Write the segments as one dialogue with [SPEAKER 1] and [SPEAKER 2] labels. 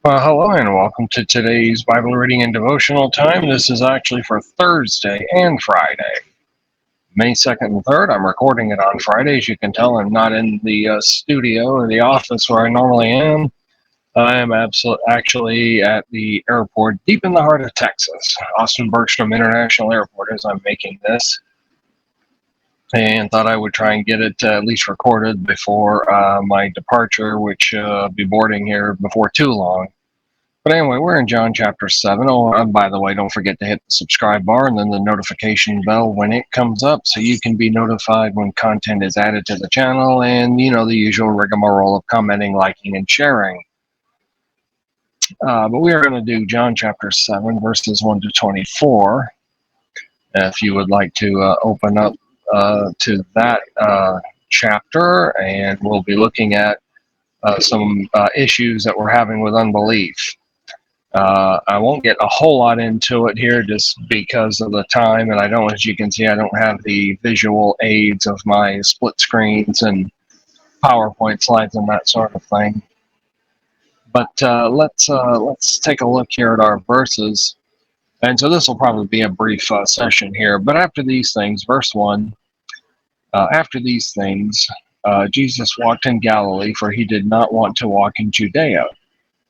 [SPEAKER 1] Hello and welcome to today's Bible Reading and Devotional time. This is actually for Thursday and Friday, May 2nd and 3rd. I'm recording it on Friday. As you can tell, I'm not in the studio or the office where I normally am. I am actually at the airport deep in the heart of Texas, Austin Bergstrom International Airport, as I'm making this. And thought I would try and get it at least recorded before my departure, which I'll be boarding here before too long. But anyway, we're in John chapter 7. Oh, and by the way, don't forget to hit the subscribe bar and then the notification bell when it comes up so you can be notified when content is added to the channel, and, the usual rigmarole of commenting, liking, and sharing. But we are going to do John chapter 7, verses 1 to 24. If you would like to open up to that chapter, and we'll be looking at some issues that we're having with unbelief. I won't get a whole lot into it here just because of the time, and as you can see, I don't have the visual aids of my split screens and PowerPoint slides and that sort of thing. But let's take a look here at our verses. And so this will probably be a brief session here. But after these things, verse 1, after these things, Jesus walked in Galilee, for he did not want to walk in Judea,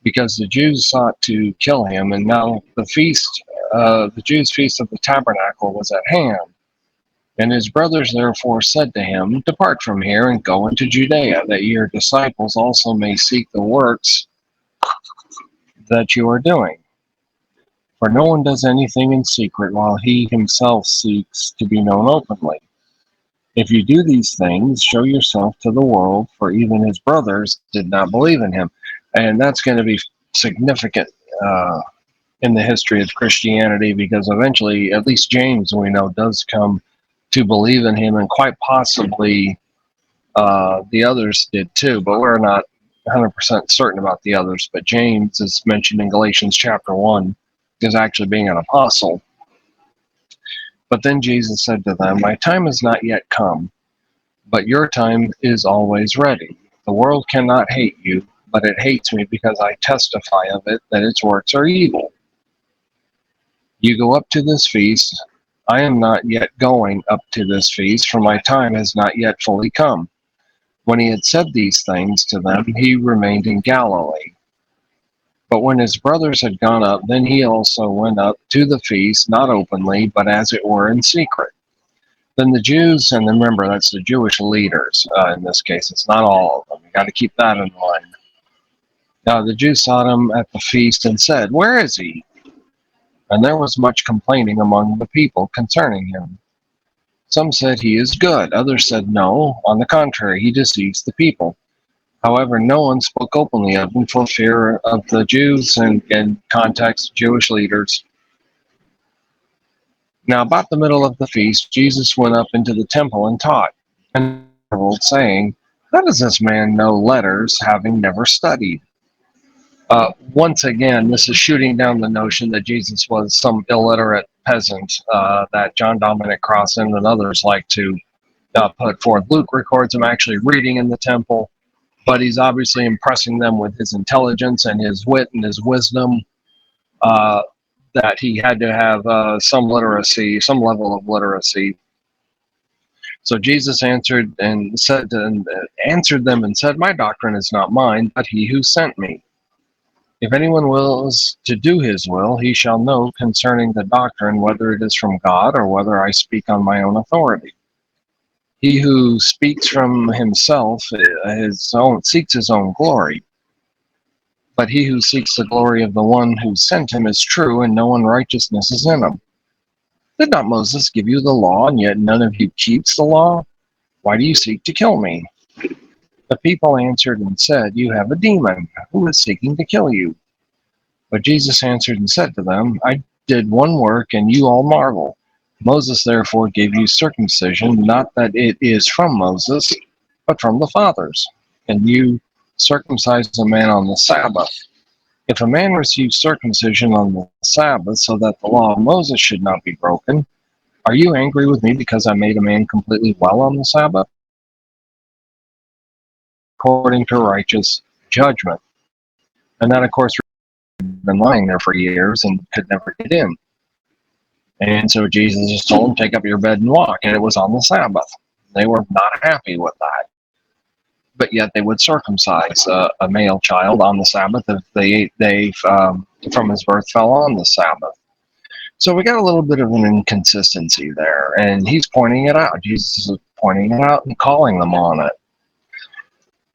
[SPEAKER 1] because the Jews sought to kill him, and now the Jews' feast of the tabernacle was at hand. And his brothers therefore said to him, Depart from here and go into Judea, that your disciples also may seek the works that you are doing. For no one does anything in secret while he himself seeks to be known openly. If you do these things, show yourself to the world, for even his brothers did not believe in him. And that's going to be significant in the history of Christianity, because eventually, at least James, we know, does come to believe in him, and quite possibly the others did too, but we're not 100% certain about the others. But James is mentioned in Galatians chapter 1 as actually being an apostle. But then Jesus said to them, My time has not yet come, but your time is always ready. The world cannot hate you, but it hates me because I testify of it that its works are evil. You go up to this feast. I am not yet going up to this feast, for my time has not yet fully come. When he had said these things to them, he remained in Galilee. But when his brothers had gone up, then he also went up to the feast, not openly, but as it were in secret. Then the Jews, and remember, that's the Jewish leaders in this case, it's not all of them. You got to keep that in mind. Now the Jews sought him at the feast and said, Where is he? And there was much complaining among the people concerning him. Some said, He is good. Others said, No, on the contrary, he deceives the people. However, no one spoke openly of him for fear of the Jews and in context, Jewish leaders. Now about the middle of the feast, Jesus went up into the temple and taught, and saying, How does this man know letters, having never studied? Once again, this is shooting down the notion that Jesus was some illiterate peasant that John Dominic Crossan and others like to put forth. Luke records him actually reading in the temple, but he's obviously impressing them with his intelligence and his wit and his wisdom, that he had to have some literacy, some level of literacy. So Jesus answered them and said, My doctrine is not mine, but he who sent me. If anyone wills to do his will, he shall know concerning the doctrine whether it is from God or whether I speak on my own authority. He who speaks from himself seeks his own glory. But he who seeks the glory of the one who sent him is true, and no unrighteousness is in him. Did not Moses give you the law, and yet none of you keeps the law? Why do you seek to kill me? The people answered and said, You have a demon. Who is seeking to kill you? But Jesus answered and said to them, I did one work, and you all marvel. Moses therefore gave you circumcision, not that it is from Moses, but from the fathers. And you circumcise a man on the Sabbath. If a man receives circumcision on the Sabbath, so that the law of Moses should not be broken, are you angry with me because I made a man completely well on the Sabbath? According to righteous judgment. And that, of course, been lying there for years and could never get in. And so Jesus just told them, take up your bed and walk. And it was on the Sabbath. They were not happy with that. But yet they would circumcise a male child on the Sabbath if they from his birth fell on the Sabbath. So we got a little bit of an inconsistency there. And he's pointing it out. Jesus is pointing it out and calling them on it.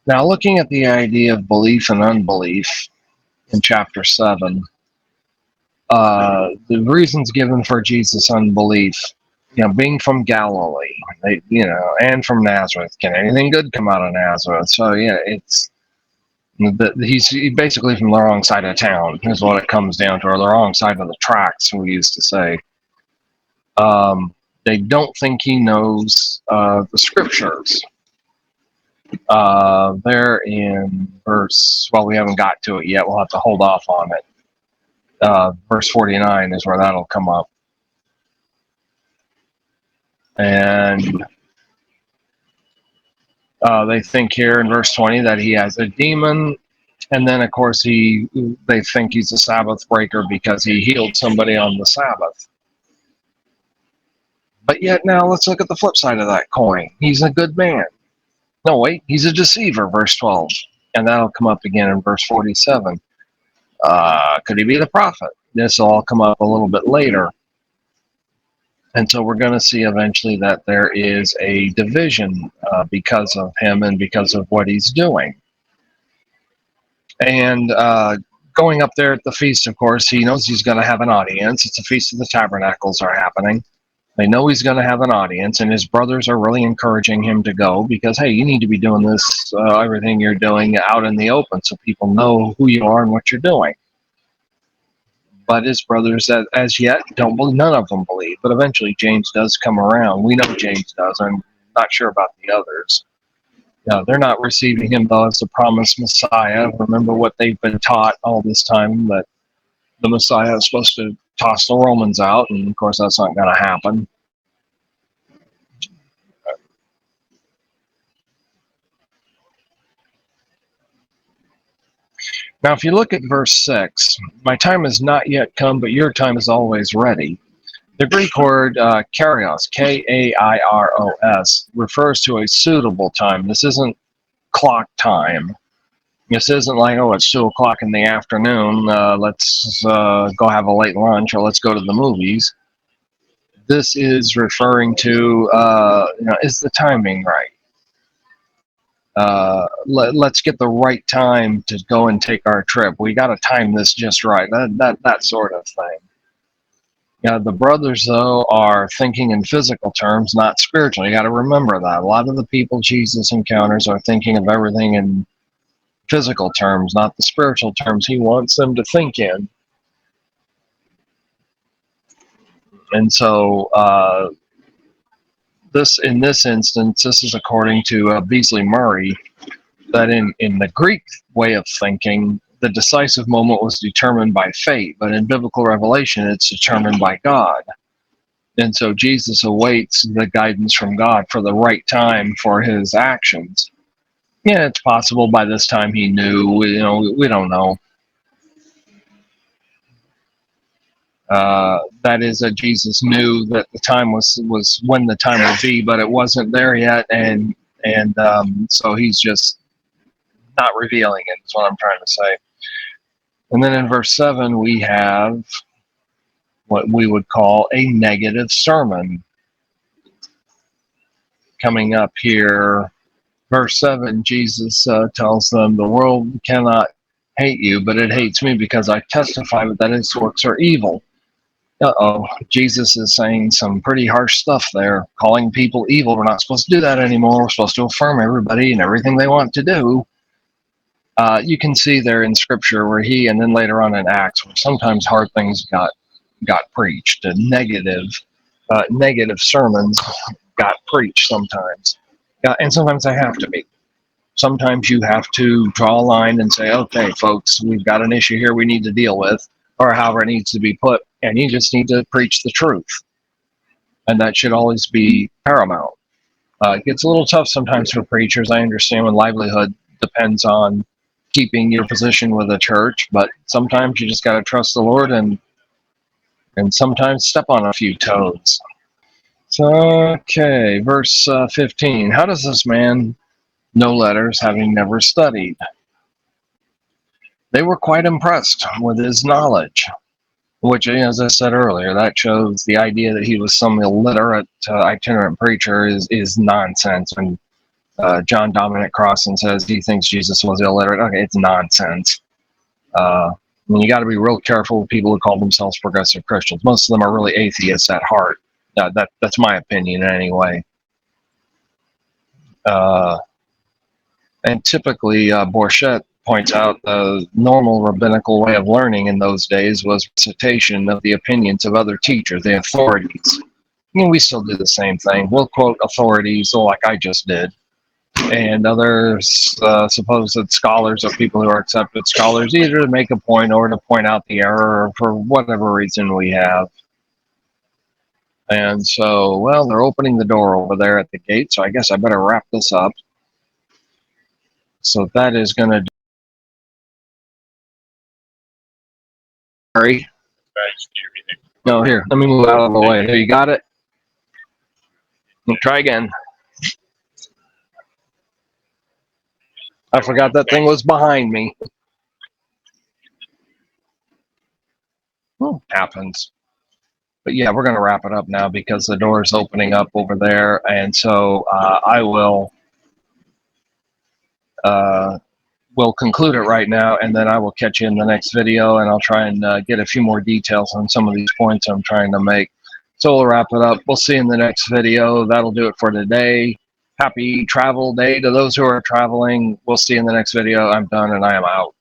[SPEAKER 1] Now, looking at the idea of belief and unbelief in chapter 7, the reasons given for Jesus' unbelief, being from Galilee, and from Nazareth. Can anything good come out of Nazareth? So, he's basically from the wrong side of town, is what it comes down to, or the wrong side of the tracks, we used to say. They don't think he knows the scriptures. There in verse, well, we haven't got to it yet. We'll have to hold off on it. Verse 49 is where that'll come up. And they think here in verse 20 that he has a demon. And then, of course, they think he's a Sabbath breaker because he healed somebody on the Sabbath. But yet now let's look at the flip side of that coin. He's a good man. No, wait, he's a deceiver, verse 12. And that'll come up again in verse 47. Could he be the prophet? This will all come up a little bit later. And so we're going to see eventually that there is a division because of him and because of what he's doing. And going up there at the feast, of course, he knows he's going to have an audience. It's a Feast of the Tabernacles are happening. They know he's going to have an audience, and his brothers are really encouraging him to go because, hey, you need to be doing this, everything you're doing out in the open so people know who you are and what you're doing. But his brothers, as yet, don't believe. None of them believe. But eventually, James does come around. We know James does. I'm not sure about the others. They're not receiving him, though, as the promised Messiah. Remember what they've been taught all this time, that the Messiah is supposed to toss the Romans out, and of course that's not going to happen. Now, if you look at verse 6, my time has not yet come, but your time is always ready. The Greek word kairos, K-A-I-R-O-S, refers to a suitable time. This isn't clock time. This isn't like, it's 2 o'clock in the afternoon, let's go have a late lunch, or let's go to the movies. This is referring to, is the timing right? Let's get the right time to go and take our trip. We got to time this just right. That sort of thing. The brothers, though, are thinking in physical terms, not spiritual. You got to remember that. A lot of the people Jesus encounters are thinking of everything in physical terms, not the spiritual terms he wants them to think in. And so in this instance, this is according to Beasley Murray, that in the Greek way of thinking, the decisive moment was determined by fate, but in biblical revelation, it's determined by God. And so Jesus awaits the guidance from God for the right time for his actions. Yeah, it's possible by this time he knew, we don't know. That is, that Jesus knew that the time was when the time would be, but it wasn't there yet, and so he's just not revealing it, is what I'm trying to say. And then in verse 7, we have what we would call a negative sermon. Coming up here, verse 7, Jesus tells them, the world cannot hate you, but it hates me because I testify that its works are evil. Jesus is saying some pretty harsh stuff there, calling people evil. We're not supposed to do that anymore. We're supposed to affirm everybody and everything they want to do. You can see there in Scripture where and then later on in Acts, where sometimes hard things got preached, and negative sermons got preached sometimes. And sometimes they have to be. Sometimes you have to draw a line and say, okay, folks, we've got an issue here we need to deal with, or however it needs to be put, and you just need to preach the truth. And that should always be paramount. It gets a little tough sometimes for preachers. I understand when livelihood depends on keeping your position with the church, but sometimes you just got to trust the Lord and sometimes step on a few toes. So, okay, verse 15. How does this man know letters, having never studied? They were quite impressed with his knowledge, which, as I said earlier, that shows the idea that he was some illiterate itinerant preacher is nonsense. When John Dominic Crossan says he thinks Jesus was illiterate, okay, it's nonsense. I mean, you got to be real careful with people who call themselves progressive Christians. Most of them are really atheists at heart. That's my opinion anyway. And typically, Borchett points out the normal rabbinical way of learning in those days was recitation of the opinions of other teachers, the authorities. I mean, we still do the same thing. We'll quote authorities, like I just did, and other supposed scholars or people who are accepted scholars, either to make a point or to point out the error or for whatever reason we have. And so, well, they're opening the door over there at the gate, so I guess I better wrap this up. So that is going to hurry. No, here, let me move out of the way. Here, you got it? We'll try again. I forgot that thing was behind me. Happens. But yeah, we're going to wrap it up now because the door is opening up over there. And so I will conclude it right now, and then I will catch you in the next video, and I'll try and get a few more details on some of these points I'm trying to make. So we'll wrap it up. We'll see you in the next video. That'll do it for today. Happy travel day to those who are traveling. We'll see you in the next video. I'm done, and I am out.